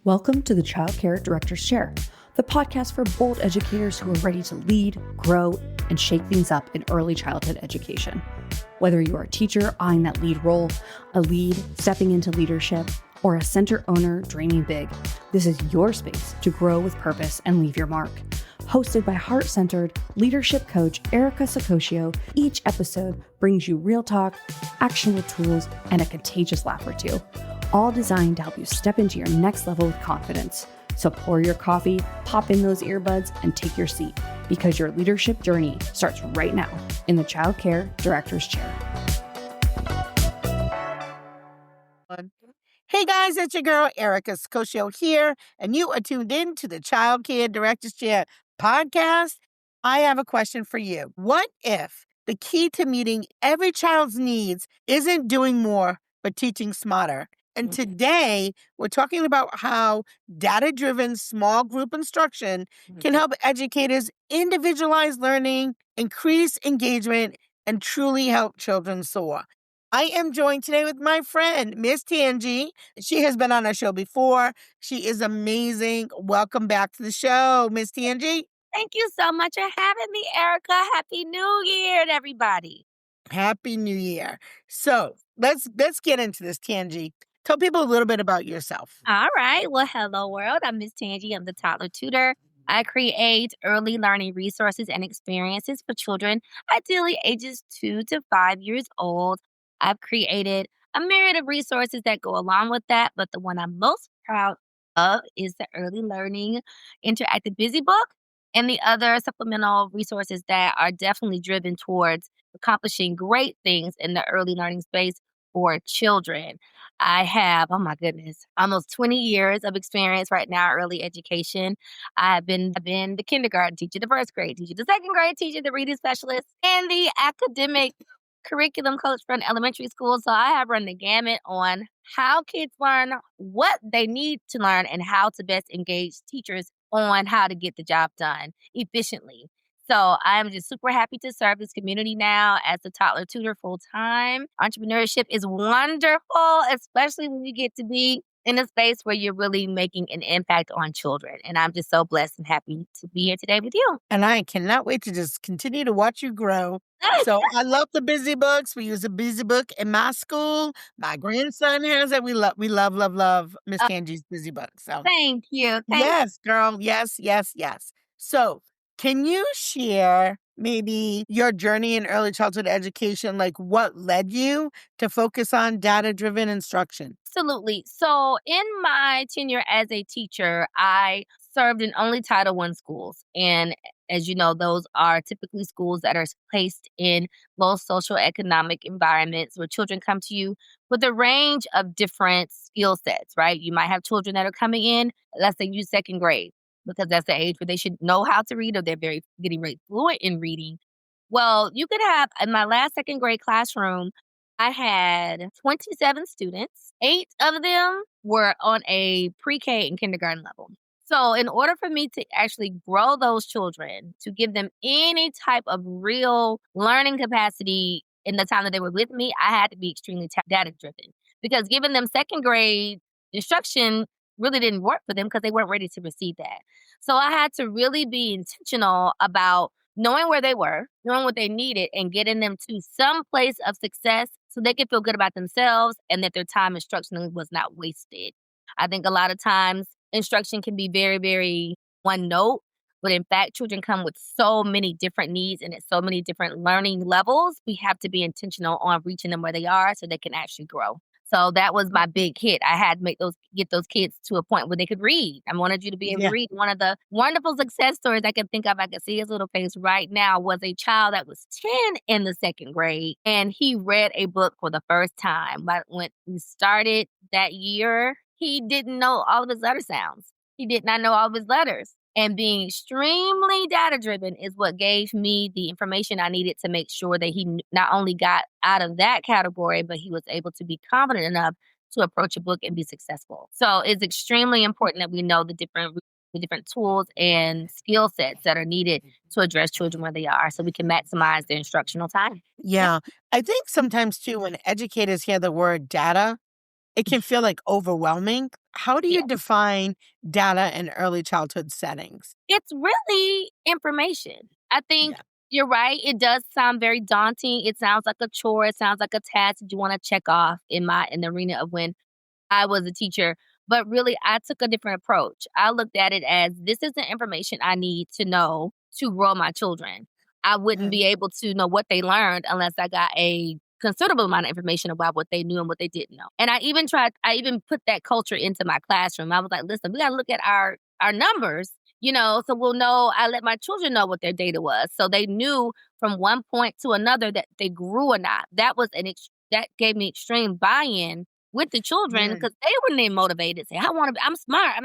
Welcome to the Child Care Director's Chair, the podcast for bold educators who are ready to lead, grow, and shake things up in early childhood education. Whether you're a teacher eyeing that lead role, a lead stepping into leadership, or a center owner dreaming big, this is your space to grow with purpose and leave your mark. Hosted by heart-centered leadership coach Erica Sacoccio, each episode brings you real talk, actionable tools, and a contagious laugh or two, all designed to help you step into your next level with confidence. So pour your coffee, pop in those earbuds, and take your seat, because your leadership journey starts right now in the Child Care Director's Chair. Hey guys, it's your girl Erica Sacoccio here, and you are tuned in to the Child Care Director's Chair podcast. I have a question for you. What if the key to meeting every child's needs isn't doing more, but teaching smarter? And today, we're talking about how data-driven small group instruction can help educators individualize learning, increase engagement, and truly help children soar. I am joined today with my friend, Miss Tangee. She has been on our show before. She is amazing. Welcome back to the show, Miss Tangee. Thank you so much for having me, Erica. Happy New Year to everybody. Happy New Year. So let's get into this, Tangee. Tell people a little bit about yourself. All right. Well, hello, world. I'm Miss Tangee. I'm the Toddler Tutor. I create early learning resources and experiences for children, ideally ages 2 to 5 years old. I've created a myriad of resources that go along with that, but the one I'm most proud of is the Early Learning Interactive Busy Book and the other supplemental resources that are definitely driven towards accomplishing great things in the early learning space for children. I have, oh my goodness, almost 20 years of experience right now, early education. I've been the kindergarten teacher, the first grade teacher, the second grade teacher, the reading specialist, and the academic curriculum coach for an elementary school. So I have run the gamut on how kids learn, what they need to learn, and how to best engage teachers on how to get the job done efficiently. So I'm just super happy to serve this community now as the toddler tutor full time. Entrepreneurship is wonderful, especially when you get to be in a space where you're really making an impact on children. And I'm just so blessed and happy to be here today with you. And I cannot wait to just continue to watch you grow. So I love the busy books. We use a busy book in my school. My grandson has it. We love Miss Tangee's busy book. So Thank you. yes, girl. Yes. So can you share maybe your journey in early childhood education, like what led you to focus on data-driven instruction? Absolutely. So in my tenure as a teacher, I served in only Title I schools. And as you know, those are typically schools that are placed in low socioeconomic environments where children come to you with a range of different skill sets, right? You might have children that are coming in, let's say you second grade, because that's the age where they should know how to read or they're getting very fluent in reading. Well, you could have, in my last second grade classroom, I had 27 students. 8 of them were on a pre-K and kindergarten level. So in order for me to actually grow those children, to give them any type of real learning capacity in the time that they were with me, I had to be extremely data-driven. Because giving them second grade instruction really didn't work for them because they weren't ready to receive that. So I had to really be intentional about knowing where they were, knowing what they needed, and getting them to some place of success so they could feel good about themselves and that their time instructionally was not wasted. I think a lot of times instruction can be very, very one note, but in fact, children come with so many different needs and at so many different learning levels. We have to be intentional on reaching them where they are so they can actually grow. So that was my big hit. I had to get those kids to a point where they could read. I wanted you to be able to read. One of the wonderful success stories I can think of, I can see his little face right now, was a child that was 10 in the second grade, and he read a book for the first time. But when we started that year, he didn't know all of his letter sounds. He did not know all of his letters. And being extremely data-driven is what gave me the information I needed to make sure that he not only got out of that category, but he was able to be confident enough to approach a book and be successful. So it's extremely important that we know the different tools and skill sets that are needed to address children where they are so we can maximize their instructional time. Yeah. I think sometimes, too, when educators hear the word data, it can feel like overwhelming. How do you Yeah. define data in early childhood settings? It's really information. I think Yeah. you're right. It does sound very daunting. It sounds like a chore. It sounds like a task that you want to check off in the arena of when I was a teacher. But really, I took a different approach. I looked at it as this is the information I need to know to grow my children. I wouldn't Mhm. be able to know what they learned unless I got a considerable amount of information about what they knew and what they didn't know. And I even put that culture into my classroom. I was like, listen, we got to look at our numbers, so we'll know. I let my children know what their data was. So they knew from one point to another that they grew or not. That gave me extreme buy-in with the children Mm. because they were then motivated. Say, I'm smart.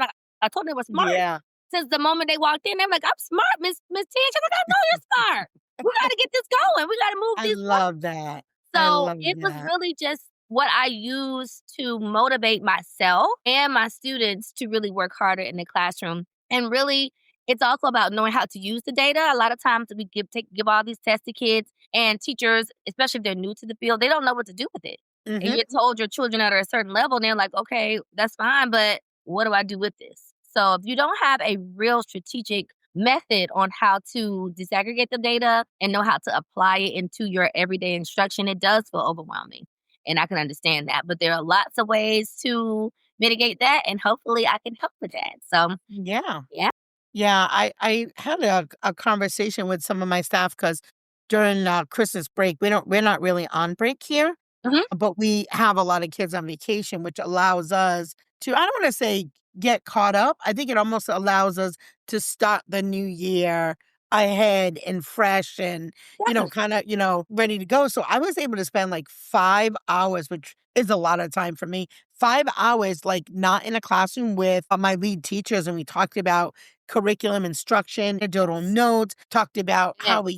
I told them they were smart. Yeah. Since the moment they walked in, they're like, I'm smart, Miss T. She's like, I know you're smart. We got to get this going. We got to move I these. love that. I So love it was that. really just what I used to motivate myself and my students to really work harder in the classroom. And really, it's also about knowing how to use the data. A lot of times we give all these tests to kids and teachers, especially if they're new to the field, they don't know what to do with it. And Mhm. you're told your children at a certain level, and they're like, okay, that's fine, but what do I do with this? So if you don't have a real strategic method on how to disaggregate the data and know how to apply it into your everyday instruction, it does feel overwhelming. And I can understand that. But there are lots of ways to mitigate that. And hopefully I can help with that. So, Yeah. yeah. Yeah, I had a conversation with some of my staff because during, Christmas break, we're not really on break here, Hmm. but we have a lot of kids on vacation, which allows us to, I don't wanna say get caught up, I think it almost allows us to start the new year ahead and fresh and, Definitely. kinda, ready to go, so I was able to spend, like, 5 hours, which is a lot of time for me, 5 hours, like, not in a classroom with, my lead teachers, and we talked about curriculum instruction, anecdotal Yes. notes, talked about Yes. how we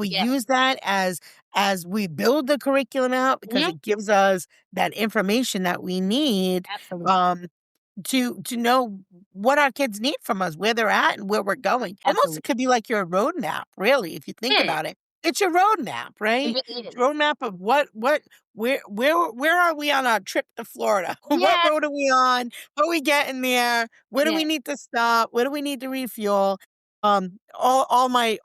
Yes. use that as we build the curriculum out because Hmm. it gives us that information that we need, Absolutely. um, to know what our kids need from us, where they're at and where we're going. Almost it Absolutely. could be like your roadmap, really, if you think It is. about it. It's your roadmap, It right? really It's is. a roadmap of where are we on our trip to Florida? What Yeah. road are we on? How are we getting there? Where do Yeah. we need to stop? Where do we need to refuel? All my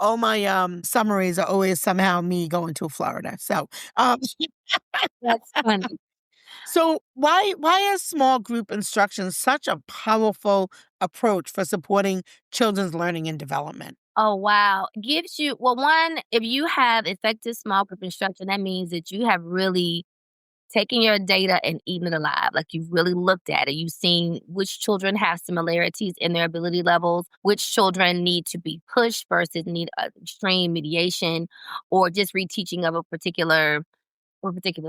summaries are always somehow me going to Florida. So um That's funny. so why is small group instruction such a powerful approach for supporting children's learning and development? Oh, wow. Gives you, well, one, if you have effective small group instruction, that means that you have really taken your data and eaten it alive. Like you've really looked at it. You've seen which children have similarities in their ability levels, which children need to be pushed versus need extreme mediation or just reteaching of a particular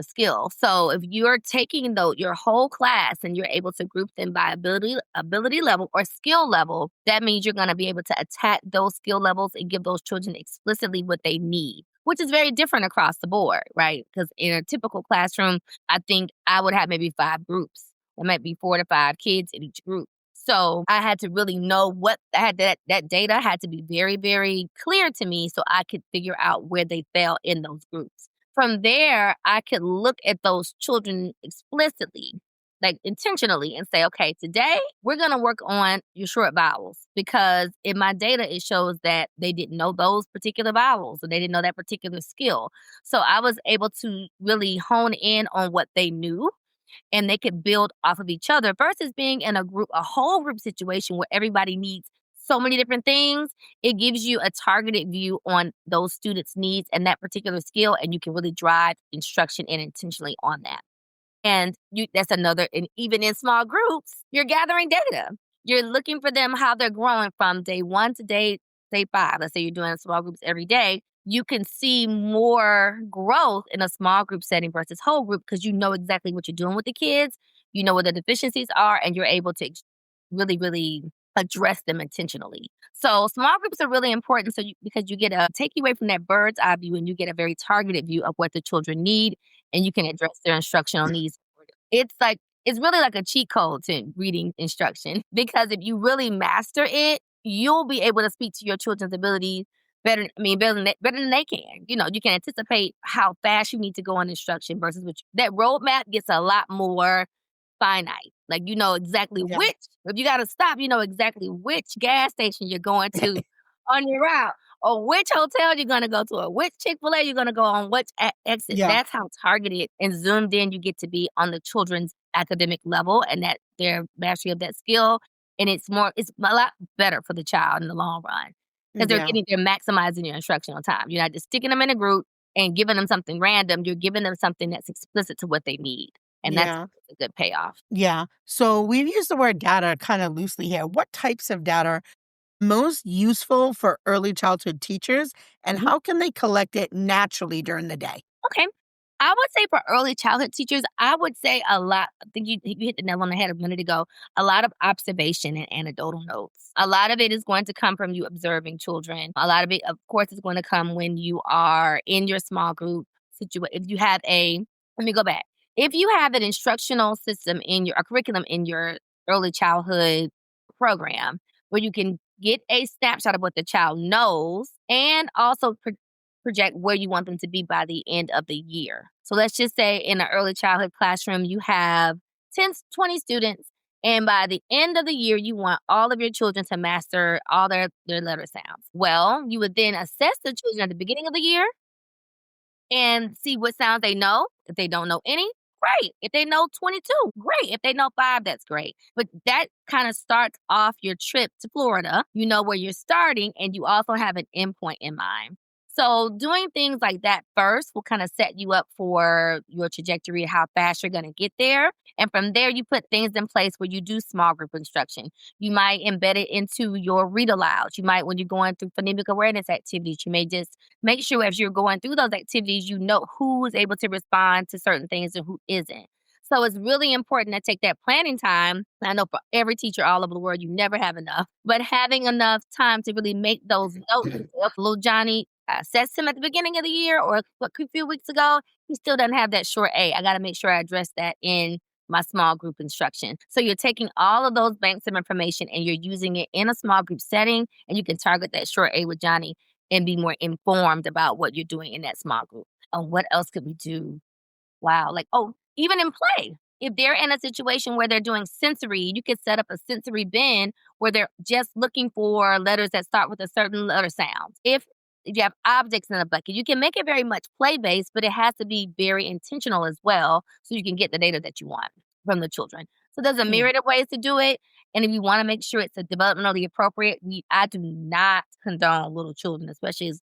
skill. So if you're taking your whole class and you're able to group them by ability level or skill level, that means you're going to be able to attack those skill levels and give those children explicitly what they need, which is very different across the board, right? Because in a typical classroom, I think I would have maybe 5 groups. There might be 4 to 5 kids in each group. So I had to really know what I had that data had to be very, very clear to me so I could figure out where they fell in those groups. From there, I could look at those children explicitly, like intentionally, and say, okay, today we're going to work on your short vowels because in my data, it shows that they didn't know those particular vowels or they didn't know that particular skill. So I was able to really hone in on what they knew and they could build off of each other versus being in a whole group situation where everybody needs so many different things. It gives you a targeted view on those students' needs and that particular skill, and you can really drive instruction in intentionally on that. And that's another, and even in small groups, you're gathering data. You're looking for them, how they're growing from day one to day 5. Let's say you're doing small groups every day. You can see more growth in a small group setting versus whole group because you know exactly what you're doing with the kids. You know what the deficiencies are, and you're able to really, really address them intentionally. So small groups are really important because you get a take you away from that bird's eye view and you get a very targeted view of what the children need and you can address their instructional needs. It's really like a cheat code to reading instruction because if you really master it, you'll be able to speak to your children's abilities better than they can. You can anticipate how fast you need to go on instruction versus that roadmap gets a lot more finite. Like, you know exactly Yeah. if you gotta stop, you know exactly which gas station you're going to on your route, or which hotel you're gonna go to, or which Chick-fil-A you're gonna go on, which exit. Yeah. That's how targeted and zoomed in you get to be on the children's academic level and that their mastery of that skill. And it's a lot better for the child in the long run because Yeah. they're maximizing your instructional time. You're not just sticking them in a group and giving them something random. You're giving them something that's explicit to what they need. And that's Yeah. a good payoff. Yeah. So we've used the word data kind of loosely here. What types of data are most useful for early childhood teachers, and Mhm. how can they collect it naturally during the day? Okay. I would say for early childhood teachers, I would say a lot. I think you hit the nail on the head a minute ago. A lot of observation and anecdotal notes. A lot of it is going to come from you observing children. A lot of it, of course, is going to come when you are in your small group situation. If you have let me go back. If you have an instructional system a curriculum in your early childhood program where you can get a snapshot of what the child knows and also project where you want them to be by the end of the year. So let's just say in an early childhood classroom, you have 10, 20 students, and by the end of the year, you want all of your children to master all their letter sounds. Well, you would then assess the children at the beginning of the year and see what sounds they know. If they don't know any, great. If they know 22, great. If they know 5, that's great. But that kind of starts off your trip to Florida. You know where you're starting, and you also have an endpoint in mind. So doing things like that first will kind of set you up for your trajectory, how fast you're going to get there. And from there, you put things in place where you do small group instruction. You might embed it into your read alouds. You might, when you're going through phonemic awareness activities, you may just make sure as you're going through those activities, you know who is able to respond to certain things and who isn't. So it's really important to take that planning time. I know for every teacher all over the world, you never have enough, but having enough time to really make those notes. If little Johnny assessed him at the beginning of the year or a few weeks ago, he still doesn't have that short A. I got to make sure I address that in my small group instruction. So you're taking all of those banks of information and you're using it in a small group setting, and you can target that short A with Johnny and be more informed about what you're doing in that small group. And what else could we do? Wow. Even in play, if they're in a situation where they're doing sensory, you could set up a sensory bin where they're just looking for letters that start with a certain letter sound. If you have objects in a bucket, you can make it very much play-based, but it has to be very intentional as well so you can get the data that you want from the children. So there's a Mm. myriad of ways to do it. And if you want to make sure it's developmentally appropriate, I do not condone little children, especially as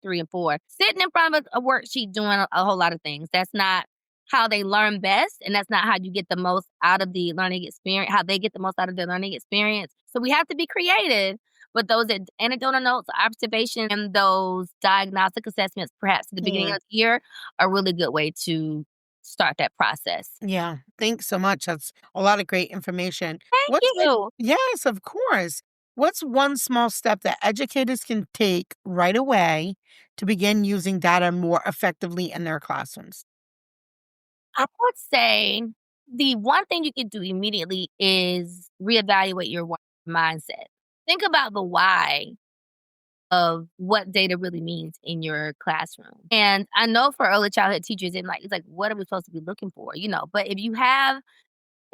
3 and 4, sitting in front of a worksheet doing a whole lot of things. That's not how they learn best, and that's not how you get the most out of the learning experience, how they get the most out of their learning experience. So we have to be creative, but those anecdotal notes, observation, and those diagnostic assessments, perhaps at the beginning Mm. of the year, are a really good way to start that process. Yeah. Thanks so much. That's a lot of great information. Thank you. Yes, of course. What's one small step that educators can take right away to begin using data more effectively in their classrooms? I would say the one thing you can do immediately is reevaluate your mindset. Think about the why of what data really means in your classroom. And I know for early childhood teachers, it's like, what are we supposed to be looking for? But if you have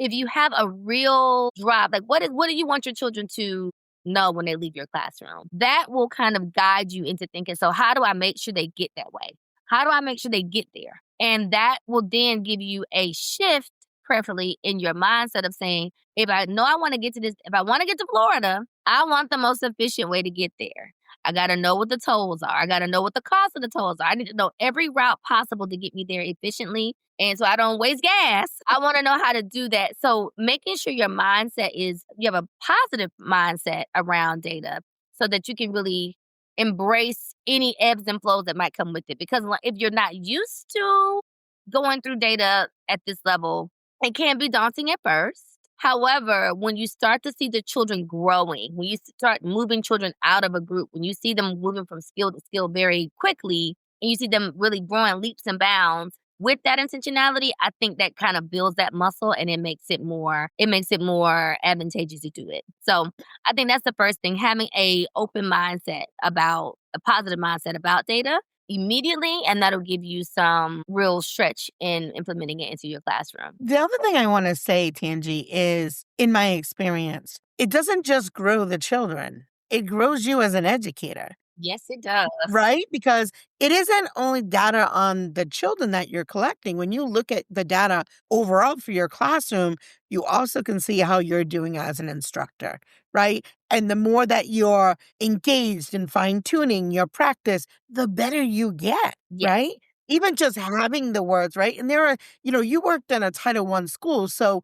a real drive, like what do you want your children to know when they leave your classroom? That will kind of guide you into thinking, so how do I make sure they get that way? How do I make sure they get there? And that will then give you a shift, preferably in your mindset of saying, if I know I want to get to this, if I want to get to Florida, I want the most efficient way to get there. I got to know what the tolls are. I got to know what the cost of the tolls are. I need to know every route possible to get me there efficiently. And so I don't waste gas. I want to know how to do that. So making sure your mindset you have a positive mindset around data so that you can really embrace any ebbs and flows that might come with it. Because if you're not used to going through data at this level, it can be daunting at first. However, when you start to see the children growing, when you start moving children out of a group, when you see them moving from skill to skill very quickly, and you see them really growing leaps and bounds with that intentionality, I think that kind of builds that muscle and it makes it more advantageous to do it. So I think that's the first thing, having a positive mindset about data. immediately, and that'll give you some real stretch in implementing it into your classroom. The other thing I want to say, Tangee, is in my experience, it doesn't just grow the children, it grows you as an educator. Yes, it does. Right? Because it isn't only data on the children that you're collecting. When you look at the data overall for your classroom, you also can see how you're doing as an instructor, right? And the more that you're engaged in fine-tuning your practice, the better you get, Yes. right? Even just having the words, right? And there are, you worked in a Title I school, so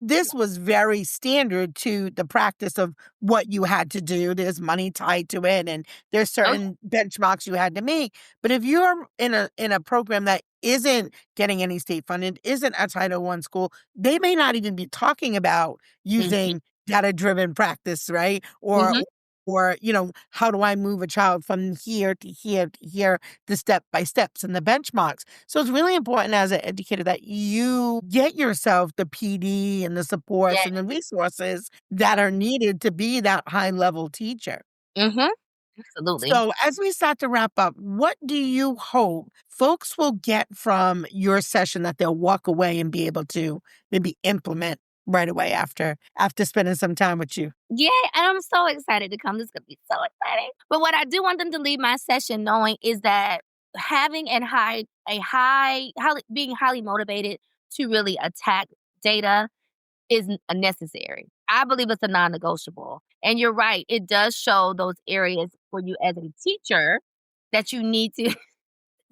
this was very standard to the practice of what you had to do. There's money tied to it, and there's certain benchmarks you had to make. But if you're in a program that isn't getting any state funded, isn't a Title I school, they may not even be talking about using data-driven practice, right? Or Mhm. how do I move a child from here to here to here, the step by steps and the benchmarks. So it's really important as an educator that you get yourself the PD and the supports Yes. and the resources that are needed to be that high level teacher. Mhm. Absolutely. So as we start to wrap up, what do you hope folks will get from your session that they'll walk away and be able to maybe implement right away after spending some time with you? Yeah, and I'm so excited to come. This is gonna be so exciting. But what I do want them to leave my session knowing is that having being highly motivated to really attack data is necessary. I believe it's a non-negotiable. And you're right, it does show those areas for you as a teacher that you need to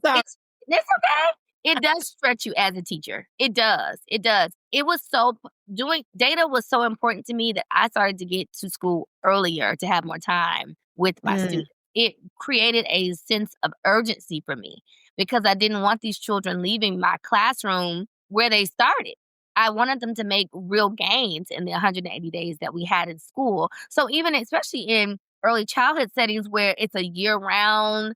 So it's okay. It does stretch you as a teacher. It does. It does. It was doing data was so important to me that I started to get to school earlier to have more time with my students. It created a sense of urgency for me because I didn't want these children leaving my classroom where they started. I wanted them to make real gains in the 180 days that we had in school. So even especially in early childhood settings where it's a year-round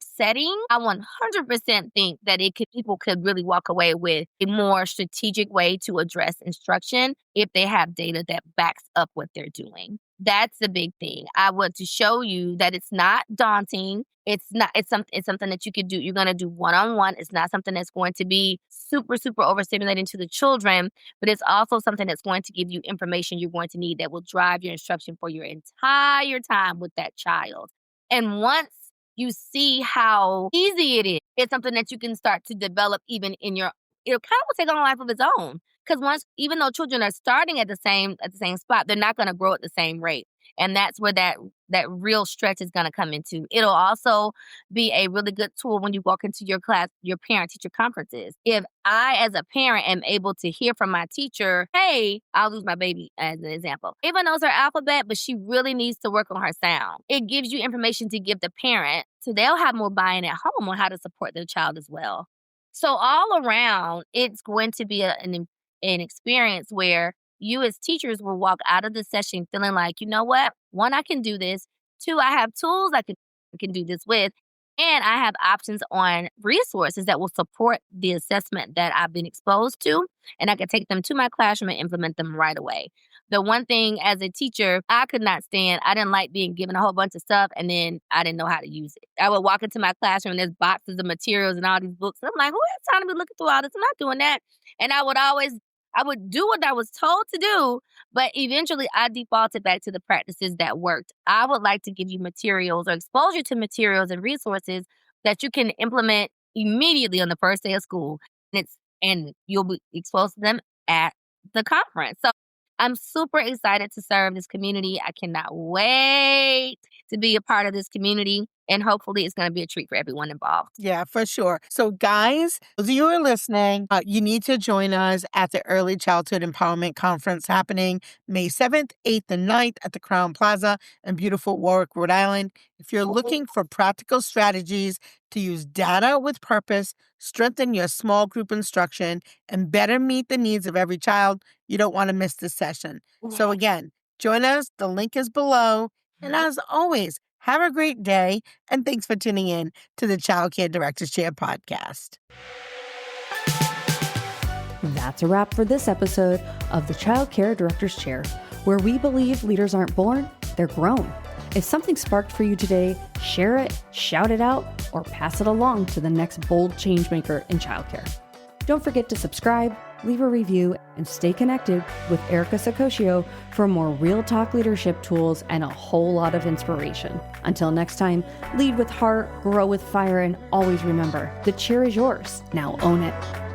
setting, I 100% think that people could really walk away with a more strategic way to address instruction if they have data that backs up what they're doing. That's the big thing. I want to show you that it's not daunting. It's something that you could do. You're going to do one-on-one. It's not something that's going to be super, super overstimulating to the children, but it's also something that's going to give you information you're going to need that will drive your instruction for your entire time with that child. And once you see how easy it is, it's something that you can start to develop even it'll kind of take on a life of its own. Because even though children are starting at the same spot, they're not going to grow at the same rate. And that's where that real stretch is going to come into. It'll also be a really good tool when you walk into your class, your parent-teacher conferences. If I, as a parent, am able to hear from my teacher, hey, I'll use my baby as an example. Ava knows her alphabet, but she really needs to work on her sound. It gives you information to give the parent, so they'll have more buy-in at home on how to support their child as well. So all around, it's going to be an experience where you as teachers will walk out of the session feeling like, you know what? One, I can do this. Two, I have tools I can do this with. And I have options on resources that will support the assessment that I've been exposed to. And I can take them to my classroom and implement them right away. The one thing as a teacher, I could not stand, I didn't like being given a whole bunch of stuff and then I didn't know how to use it. I would walk into my classroom and there's boxes of materials and all these books. And I'm like, who has time to be looking through all this? I'm not doing that. And I would do what I was told to do, but eventually I defaulted back to the practices that worked. I would like to give you materials or expose you to materials and resources that you can implement immediately on the first day of school. And you'll be exposed to them at the conference. So I'm super excited to serve this community. I cannot wait to be a part of this community. And hopefully it's going to be a treat for everyone involved. Yeah, for sure. So guys, those of you who are listening, you need to join us at the Early Childhood Empowerment Conference happening May 7th, 8th, and 9th at the Crown Plaza in beautiful Warwick, Rhode Island. If you're looking for practical strategies to use data with purpose, strengthen your small group instruction, and better meet the needs of every child, you don't want to miss this session. So again, join us. The link is below. And as always, have a great day, and thanks for tuning in to the Child Care Director's Chair podcast. That's a wrap for this episode of the Child Care Director's Chair, where we believe leaders aren't born, they're grown. If something sparked for you today, Share it, shout it out, or pass it along to the next bold changemaker in childcare. Don't forget to subscribe, leave a review, and stay connected with Erica Sacosio for more real talk leadership tools and a whole lot of inspiration. Until next time, lead with heart, grow with fire, and always remember, the chair is yours. Now own it.